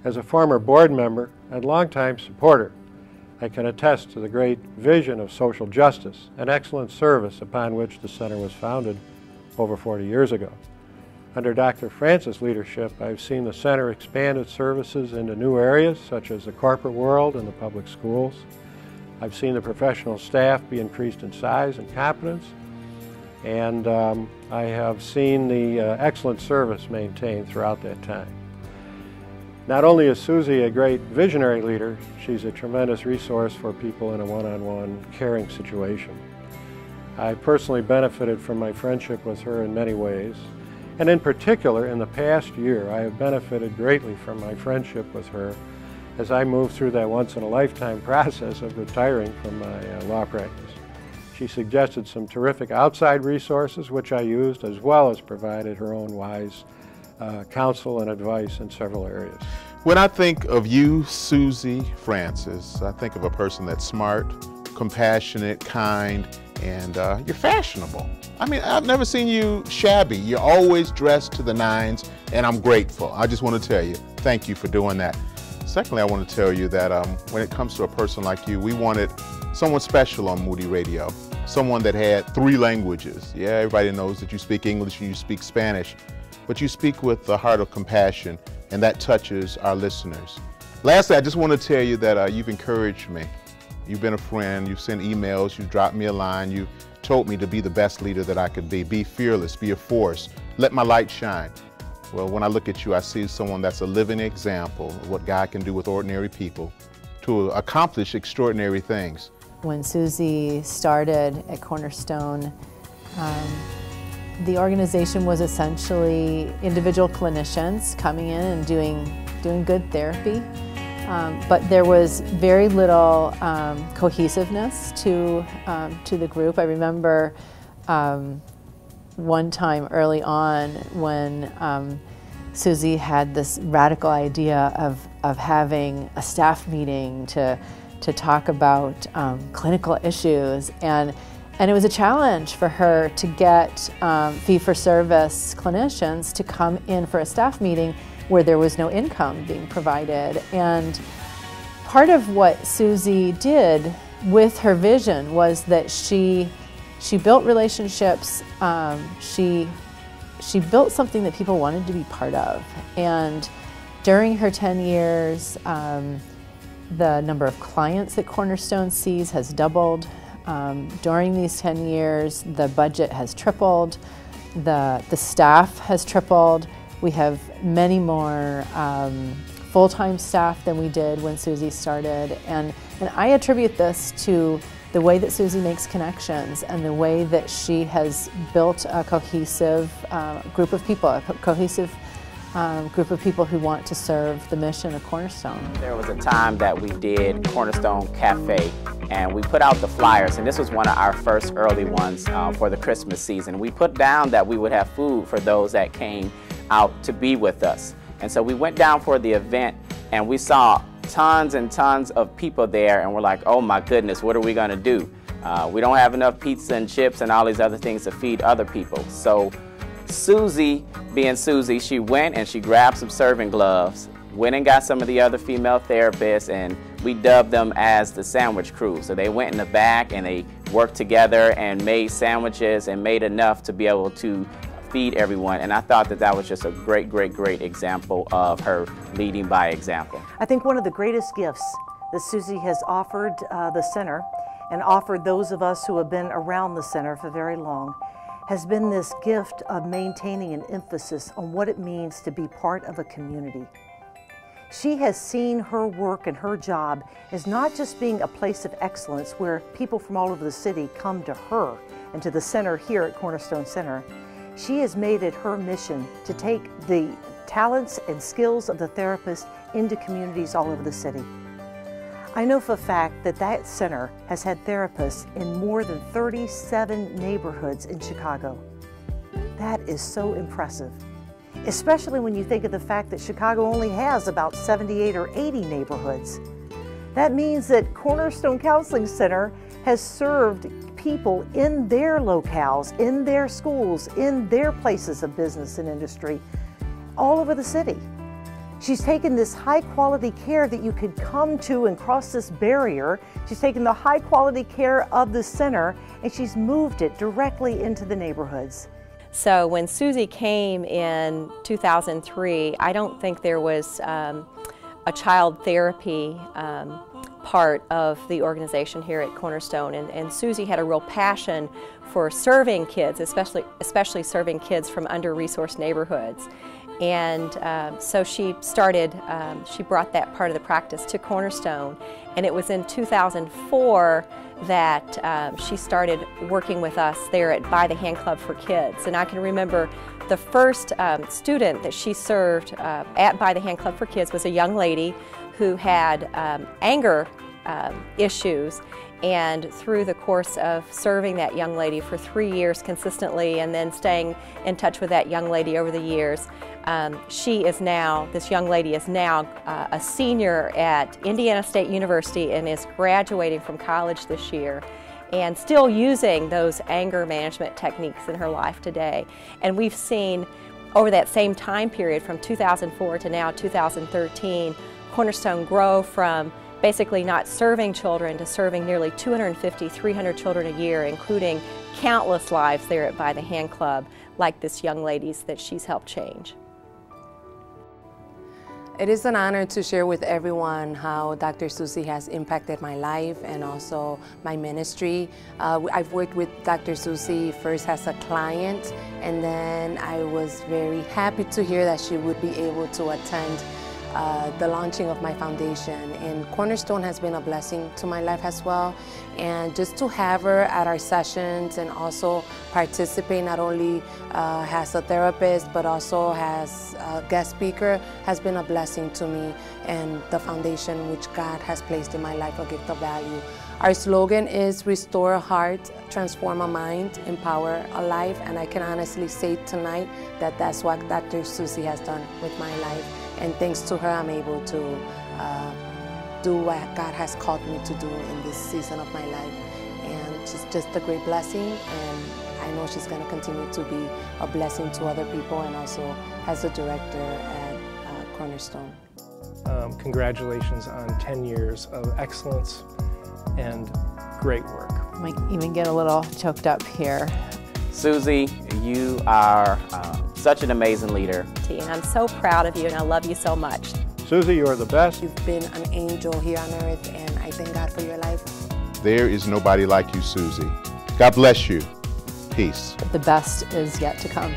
As a former board member and longtime supporter, I can attest to the great vision of social justice and excellent service upon which the center was founded over 40 years ago. Under Dr. Francis' leadership, I've seen the center expand its services into new areas such as the corporate world and the public schools. I've seen the professional staff be increased in size and competence, and I have seen the excellent service maintained throughout that time. Not only is Susy a great visionary leader, she's a tremendous resource for people in a one-on-one caring situation. I personally benefited from my friendship with her in many ways, and in particular, in the past year, I have benefited greatly from my friendship with her as I moved through that once-in-a-lifetime process of retiring from my law practice. She suggested some terrific outside resources, which I used, as well as provided her own wise counsel and advice in several areas. When I think of you, Susy Francis, I think of a person that's smart, compassionate, kind, and you're fashionable. I mean, I've never seen you shabby. You're always dressed to the nines, and I'm grateful. I just want to tell you, thank you for doing that. Secondly, I want to tell you that when it comes to a person like you, we wanted someone special on Moody Radio, someone that had 3 languages. Yeah, everybody knows that you speak English and you speak Spanish, but you speak with the heart of compassion, and that touches our listeners. Lastly, I just want to tell you that you've encouraged me. You've been a friend, you've sent emails, you've dropped me a line, you told me to be the best leader that I could be. Be fearless, be a force, let my light shine. Well, when I look at you, I see someone that's a living example of what God can do with ordinary people to accomplish extraordinary things. When Susy started at Cornerstone, the organization was essentially individual clinicians coming in and doing good therapy. But there was very little cohesiveness to the group. I remember one time early on when Susy had this radical idea of having a staff meeting to talk about clinical issues, and it was a challenge for her to get fee-for-service clinicians to come in for a staff meeting where there was no income being provided. And part of what Susy did with her vision was that she built relationships, she built something that people wanted to be part of. And during her 10 years, the number of clients that Cornerstone sees has doubled. During these 10 years, the budget has tripled, the staff has tripled. We have many more full-time staff than we did when Susy started, and I attribute this to the way that Susy makes connections and the way that she has built a cohesive group of people, group of people who want to serve the mission of Cornerstone. There was a time that we did Cornerstone Cafe, and we put out the flyers, and this was one of our first early ones for the Christmas season. We put down that we would have food for those that came out to be with us. And so we went down for the event, and we saw tons and tons of people there, and we're like, oh my goodness, what are we gonna do? We don't have enough pizza and chips and all these other things to feed other people. So Susy, being Susy, she went and she grabbed some serving gloves, went and got some of the other female therapists, and we dubbed them as the sandwich crew. So they went in the back and they worked together and made sandwiches and made enough to be able to feed everyone. And I thought that that was just a great, great, great example of her leading by example. I think one of the greatest gifts that Susy has offered the center and offered those of us who have been around the center for very long has been this gift of maintaining an emphasis on what it means to be part of a community. She has seen her work and her job as not just being a place of excellence where people from all over the city come to her and to the center here at Cornerstone Center. She has made it her mission to take the talents and skills of the therapist into communities all over the city. I know for a fact that that center has had therapists in more than 37 neighborhoods in Chicago. That is so impressive, especially when you think of the fact that Chicago only has about 78 or 80 neighborhoods. That means that Cornerstone Counseling Center has served people in their locales, in their schools, in their places of business and industry, all over the city. She's taken this high quality care that you could come to and cross this barrier. She's taken the high quality care of the center and she's moved it directly into the neighborhoods. So when Susy came in 2003, I don't think there was a child therapy part of the organization here at Cornerstone, and Susy had a real passion for serving kids, especially serving kids from under-resourced neighborhoods. And so she brought that part of the practice to Cornerstone, and it was in 2004 that she started working with us there at By the Hand Club for Kids. And I can remember the first student that she served at By the Hand Club for Kids was a young lady who had anger issues, and through the course of serving that young lady for 3 years consistently and then staying in touch with that young lady over the years, this young lady is now a senior at Indiana State University and is graduating from college this year and still using those anger management techniques in her life today. And we've seen over that same time period from 2004 to now 2013, Cornerstone grow from basically not serving children to serving nearly 250, 300 children a year, including countless lives there at By the Hand Club, like this young lady's that she's helped change. It is an honor to share with everyone how Dr. Susy has impacted my life and also my ministry. I've worked with Dr. Susy first as a client, and then I was very happy to hear that she would be able to attend the launching of my foundation, and Cornerstone has been a blessing to my life as well. And just to have her at our sessions and also participate not only as a therapist but also as a guest speaker has been a blessing to me and the foundation which God has placed in my life, a gift of value. Our slogan is restore a heart, transform a mind, empower a life, and I can honestly say tonight that that's what Dr. Susy has done with my life. And thanks to her, I'm able to do what God has called me to do in this season of my life. And she's just a great blessing, and I know she's going to continue to be a blessing to other people and also as a director at Cornerstone. Congratulations on 10 years of excellence and great work. I might even get a little choked up here. Susy, you are such an amazing leader. And I'm so proud of you, and I love you so much. Susy, you are the best. You've been an angel here on earth, and I thank God for your life. There is nobody like you, Susy. God bless you. Peace. The best is yet to come.